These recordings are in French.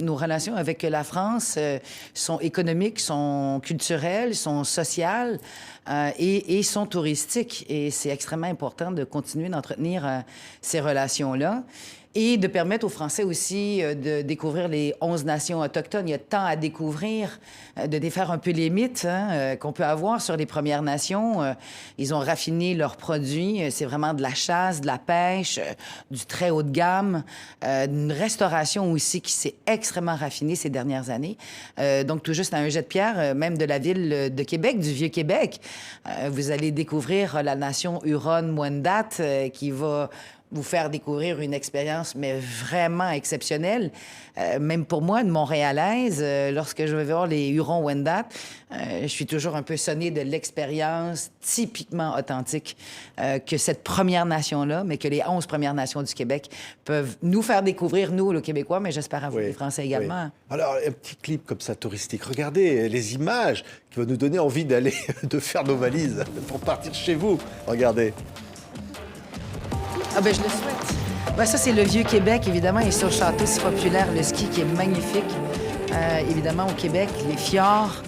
nos relations avec la France sont économiques, sont culturelles, sont sociales et sont touristiques. Et c'est extrêmement important de continuer d'entretenir ces relations-là. Et de permettre aux Français aussi de découvrir les 11 nations autochtones. Il y a tant à découvrir, de défaire un peu les mythes qu'on peut avoir sur les Premières Nations. Ils ont raffiné leurs produits. C'est vraiment de la chasse, de la pêche, du très haut de gamme, une restauration aussi qui s'est extrêmement raffinée ces dernières années. Donc, tout juste à un jet de pierre, même de la ville de Québec, du Vieux-Québec, vous allez découvrir la nation Huron-Wendat qui va vous faire découvrir une expérience, mais vraiment exceptionnelle. Même pour moi, une Montréalaise, lorsque je vais voir les Hurons-Wendat, je suis toujours un peu sonnée de l'expérience typiquement authentique que cette Première Nation-là, mais que les 11 Premières Nations du Québec peuvent nous faire découvrir, nous, les Québécois, mais j'espère à vous, les Français également. Oui. Alors, un petit clip comme ça, touristique. Regardez les images qui vont nous donner envie d'aller, de faire nos valises pour partir chez vous. Regardez. Ah ben je le souhaite. Ben, ça, c'est le Vieux-Québec, évidemment, et ce château si populaire, le ski, qui est magnifique. Évidemment, au Québec, les fjords,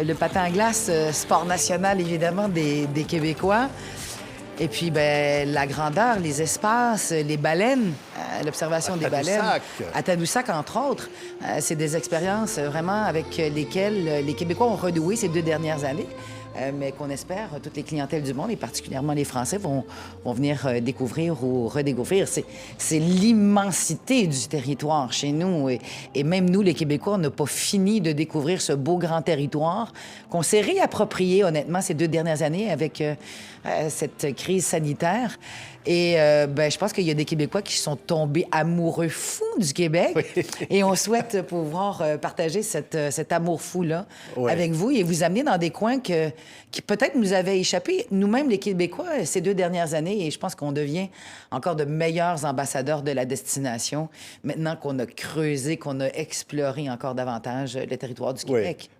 le patin à glace, sport national, évidemment, des Québécois. Et puis, ben, la grandeur, les espaces, les baleines, l'observation des baleines. À Tadoussac, entre autres. C'est des expériences vraiment avec lesquelles les Québécois ont renoué ces 2 dernières années. Mais qu'on espère, toutes les clientèles du monde, et particulièrement les Français, vont venir découvrir ou redécouvrir. C'est l'immensité du territoire chez nous. Et même nous, les Québécois, on n'a pas fini de découvrir ce beau grand territoire qu'on s'est réapproprié, honnêtement, ces 2 dernières années avec cette crise sanitaire. Et ben, je pense qu'il y a des Québécois qui sont tombés amoureux fous du Québec. Oui. Et on souhaite pouvoir partager cet amour fou-là avec vous et vous amener dans des coins qui peut-être nous avaient échappé, nous-mêmes, les Québécois, ces 2 dernières années. Et je pense qu'on devient encore de meilleurs ambassadeurs de la destination maintenant qu'on a creusé, qu'on a exploré encore davantage le territoire du Québec. Oui.